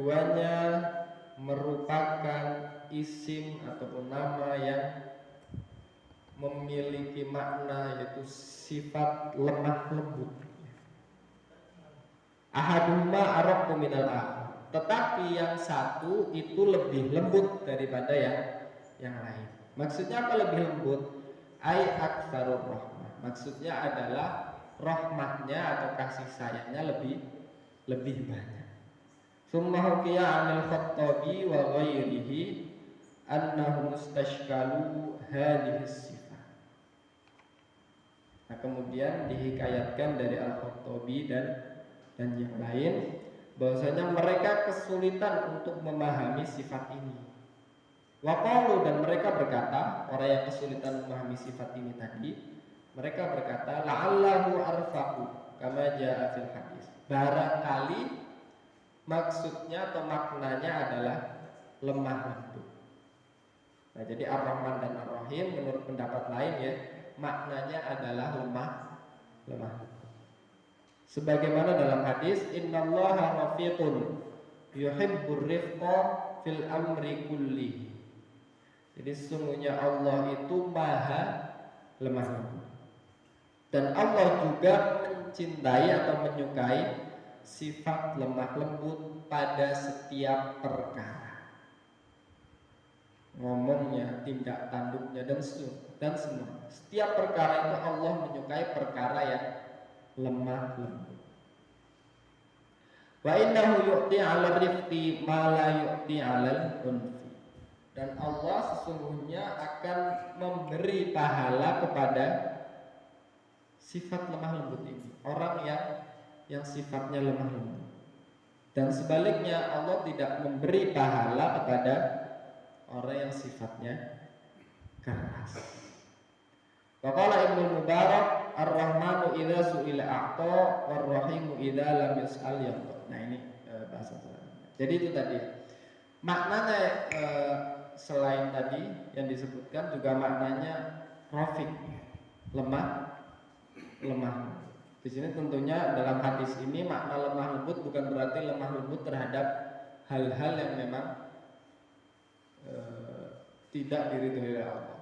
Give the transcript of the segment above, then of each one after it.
keduanya merupakan isim ataupun nama yang memiliki makna yaitu sifat lemah lembut. Ahaduhuma araqqu minal akhar. Tetapi yang satu itu lebih lembut daripada yang lain. Maksudnya apa lebih lembut? Ai aktsarur rahmah. Maksudnya adalah rahmatnya atau kasih sayangnya lebih banyak. Summa hukiya 'anil Khattabi wa ghairihi annahu mustashkalu hadhihi sifat. Nah, kemudian dihikayatkan dari Al-Khattabi dan yang lain bahwasanya mereka kesulitan untuk memahami sifat ini. Waqalu, dan mereka berkata, orang yang kesulitan memahami sifat ini tadi, mereka berkata la'allahu arfaqu kama jaa fil hadis. Barangkali maksudnya atau maknanya adalah lemah lembut. Nah, jadi Ar-Rahman dan Ar-Rahim menurut pendapat lain ya, maknanya adalah lemah lembut. Sebagaimana dalam hadis, innallaha rafiqun yuhibbur rifqa fil amri kulli. Jadi sesungguhnya Allah itu maha lemah lembut. Dan Allah juga mencintai atau menyukai sifat lemah lembut pada setiap perkara. Ngomongnya, tindak tanduknya dan semua. Setiap perkara itu Allah menyukai perkara yang lemah lembut. Wa innahu yu'ti 'ala rifqi ma la yu'ti 'alal unfi. Dan Allah sesungguhnya akan memberi pahala kepada sifat lemah lembut ini, orang yang sifatnya lemah lembut. Dan sebaliknya Allah tidak memberi pahala kepada orang yang sifatnya keras. Waqala Ibnu Mubarak, Ar-Rahmanu idza su'ila a'ta, war-Rahimu idza lam yus'al yaqta. Nah, ini bahasa Arabnya. Jadi itu tadi. Maknanya selain tadi yang disebutkan juga maknanya rafiq, lemah. Di sini tentunya dalam hadis ini makna lemah lembut bukan berarti lemah lembut terhadap hal-hal yang memang tidak diridhoi oleh Allah.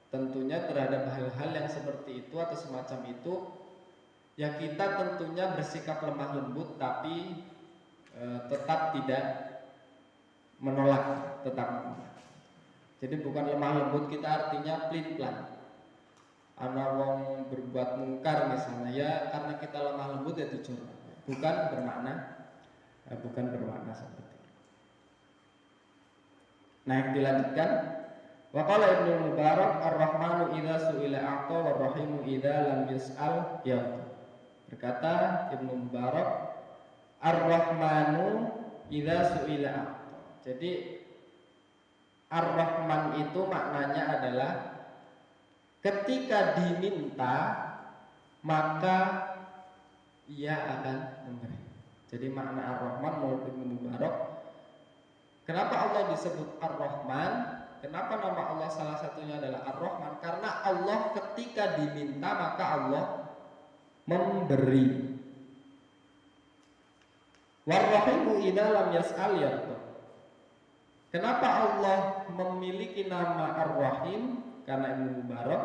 Tentunya terhadap hal-hal yang seperti itu atau semacam itu, ya kita tentunya bersikap lemah lembut tapi tetap tidak menolak, tetap menolak. Jadi bukan lemah lembut kita artinya pelin-pelan. Ana wong berbuat mungkar misalnya, ya karena kita lemah lembut ya jujur. Bukan bermakna seperti itu. Nah, yang dilanjutkan, wa qala Ibnu Mubarak, Ar-Rahmanu idza su'ila a'ta war-Rahimu idza lam yus'al ya'ta. Berkata Ibnu Mubarak, Ar-Rahmanu idza su'ila a'ta. Jadi Ar-Rahman itu maknanya adalah ketika diminta maka ia akan memberi. Jadi makna Ar-Rahman menurut Ibnu Mubarak, kenapa Allah disebut Ar-Rahman? Kenapa nama Allah salah satunya adalah Ar-Rahman? Karena Allah ketika diminta maka Allah memberi. War-Rahimu idza lam yas'al yarda. Kenapa Allah memiliki nama Ar-Rahim? Karena Ibnu Mubarak,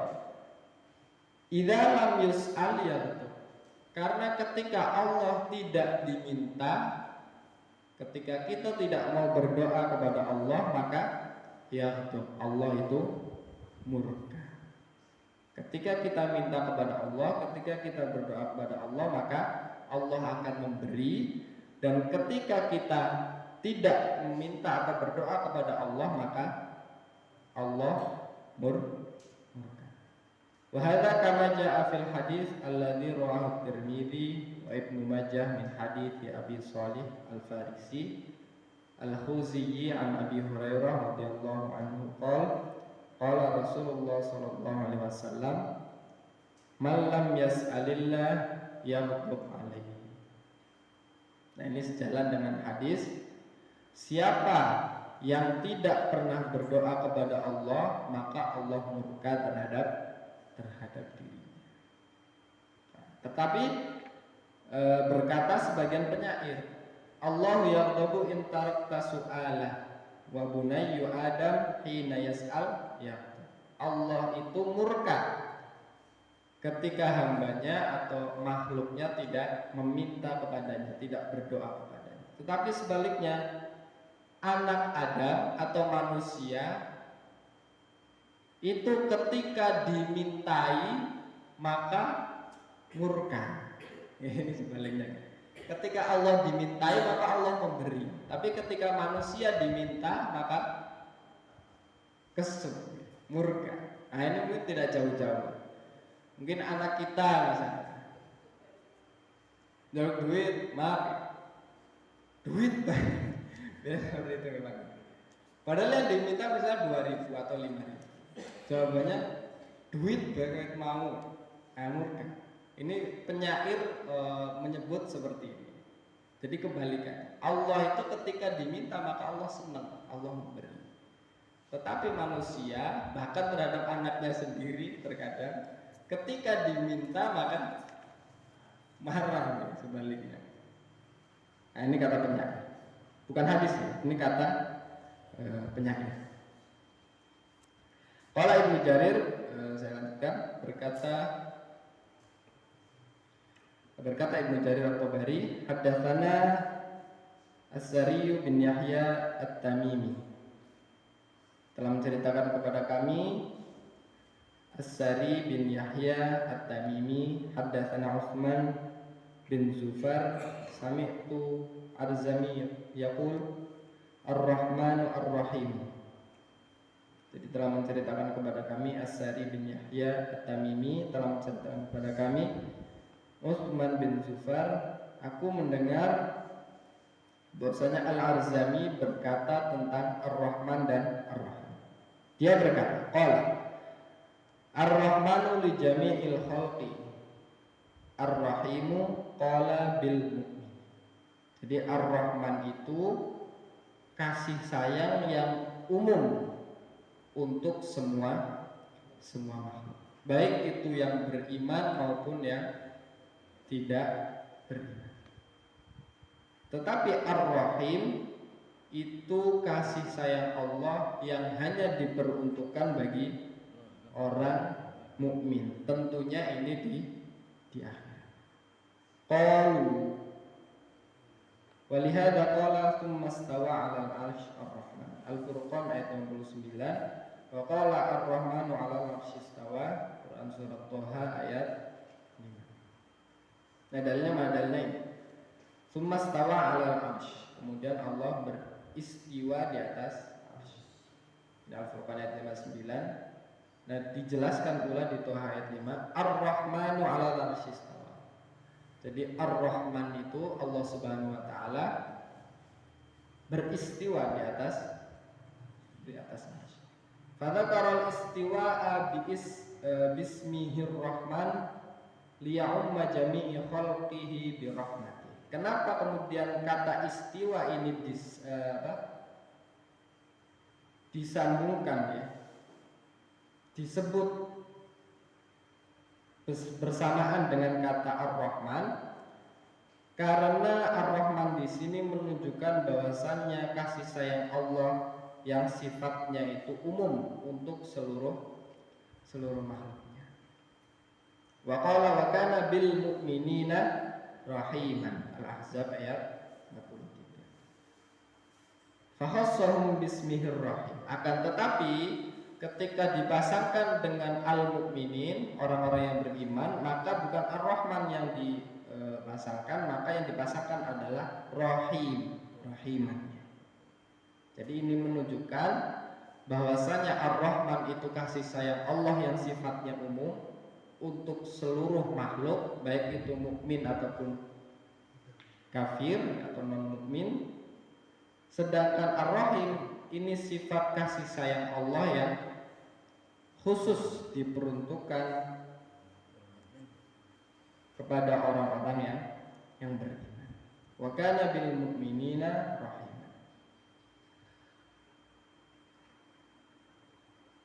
idza lam yus'al yarda. Karena ketika Allah tidak diminta, ketika kita tidak mau berdoa kepada Allah, maka ya Allah itu murka. Ketika kita minta kepada Allah, ketika kita berdoa kepada Allah, maka Allah akan memberi. Dan ketika kita tidak meminta atau berdoa kepada Allah, maka Allah murka. Wa hadza kama jaa fil hadis alladzi rawahu Tirmidzi wa Ibnu Majah min hadits Abi Shalih Al-Farisi Al-Khuziyyi an Abi Hurairah radhiyallahu anhu qala Rasulullah sallallahu alaihi wasallam man lam yas'alillah yaghdab alaihi. Nah, ini sejalan dengan hadis, siapa yang tidak pernah berdoa kepada Allah maka Allah murka terhadap dirinya. Tetapi berkata sebagian penyair, Allah yaghdabu in tarakta su'alah wa bunayyu Adam hina yas'al ya. Allah itu murka ketika hambanya atau makhluknya tidak meminta kepadanya, tidak berdoa kepadanya. Tetapi sebaliknya, anak Adam atau manusia itu ketika dimintai maka murka. Ini sebaliknya. Ketika Allah dimintai maka Allah memberi. Tapi ketika manusia diminta maka kesel, murka. Nah ini mungkin tidak jauh-jauh. Mungkin anak kita misalnya jaluk duit, maaf, duit biasa seperti itu memang. Padahal yang diminta misalnya 2.000 atau 5.000, jawabannya duit banget mau, murka. Ini penyair menyebut seperti ini. Jadi kebalikan. Allah itu ketika diminta maka Allah senang, Allah memberi. Tetapi manusia bahkan terhadap anaknya sendiri terkadang ketika diminta maka marah, sebaliknya. Nah, ini kata penyair, bukan hadis ya, ini kata penyair. Qala Ibnu Jarir, saya lanjutkan, berkata Ibnu Jarir At-Tabari, haddatsana As-Sari bin Yahya At-Tamimi, telah menceritakan kepada kami As-Sari bin Yahya At-Tamimi, haddatsana Utsman bin Zufar, sami'tu Arzami yaqul Ar-Rahmanu Ar-Rahim. Jadi telah menceritakan kepada kami As-Sari bin Yahya At-Tamimi telah menceritakan kepada kami Utsman bin Zufar, aku mendengar bahwasanya Al-Arzami berkata tentang Ar-Rahman dan Ar-Rahim. Dia berkata, qala Ar-Rahmanu li jami'il khalqi, Ar-Rahimu qala bil mu'min. Jadi Ar-Rahman itu kasih sayang yang umum untuk semua makhluk, baik itu yang beriman maupun yang tidak beriman. Tetapi Ar-Rahim itu kasih sayang Allah yang hanya diperuntukkan bagi orang mukmin. Tentunya ini di akhirat. Qalu walihada qala tsumma stawa 'alal 'arsy Ar-Rahman. Al-Furqan ayat 69. Wa qala Ar-Rahmanu 'alal 'arsy istawa. Quran surat Thaha ayat 5. Nah, dalilnya ini. Tsumma stawa 'alal 'arsy. Kemudian Allah beristiwa di atas 'arsy. Di Al-Furqan ayat 59. Nah, dijelaskan pula di Thaha ayat 5, Ar-Rahmanu 'alal 'arsy istawa. Jadi Ar-Rahman itu Allah Subhanahu wa taala beristiwa di atas 'arsy. Fadzakara al-istiwa'a bismihir Rahman liya'umma jami'i khalqihi bi rahmati. Kenapa kemudian kata istiwa ini disambungkan ya? Disebut bersamaan dengan kata Ar-Rahman karena Ar-Rahman di sini menunjukkan bahwasannya kasih sayang Allah yang sifatnya itu umum untuk seluruh makhluknya. Wa qala wa kana bil mu'minina rahiman. Al-Ahzab ayat 43. Fa khassahum bismihir rahim. Akan tetapi ketika dipasangkan dengan al-mu'minin, orang-orang yang beriman, maka bukan ar-Rahman yang dipasangkan, maka yang dipasangkan adalah rahiman. Jadi ini menunjukkan bahwasanya ar-Rahman itu kasih sayang Allah yang sifatnya umum untuk seluruh makhluk, baik itu mukmin ataupun kafir atau non-mukmin. Sedangkan ar-Rahim ini sifat kasih sayang Allah yang khusus diperuntukkan kepada orang-orang yang beriman. Wa kana bil mu'minina rahim.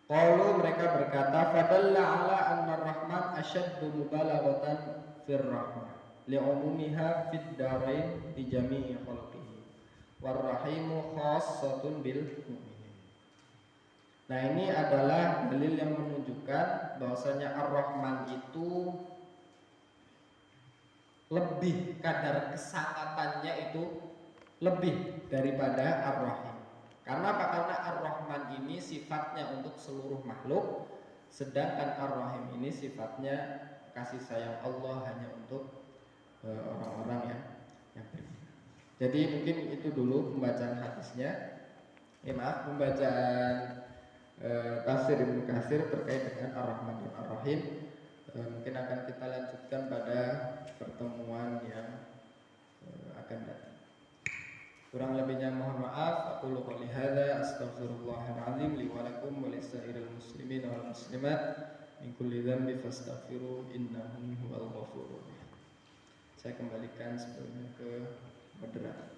Qalu, mereka berkata, fadalla ala anna ar-Rahman ashaddu mubalaghatan fir rahmah li'umumiha fid darain bi jami'i khalqihi. Warrahimu khassatun bil mu'minin. Nah, ini adalah dalil yang menunjukkan bahwasanya Ar-Rahman itu lebih, kadar kesangatannya itu lebih daripada Ar-Rahim. Karena apa? Karena Ar-Rahman ini sifatnya untuk seluruh makhluk, sedangkan Ar-Rahim ini sifatnya kasih sayang Allah hanya untuk orang-orang yang beriman. Jadi mungkin itu dulu pembacaan hadisnya. Pembacaan tafsir Ibnu Katsir terkait dengan Ar-Rahman dan Ar-Rahim. Mungkin akan kita lanjutkan pada pertemuan yang akan datang. Kurang lebihnya mohon maaf. Aqulu qouli hadza astaghfirullahal azim li wa lakum wa lisairil muslimin wal muslimat min kulli dzambi fastaghfiru innahu huwal ghafurur rahim. Saya kembalikan sebelumnya ke moderator.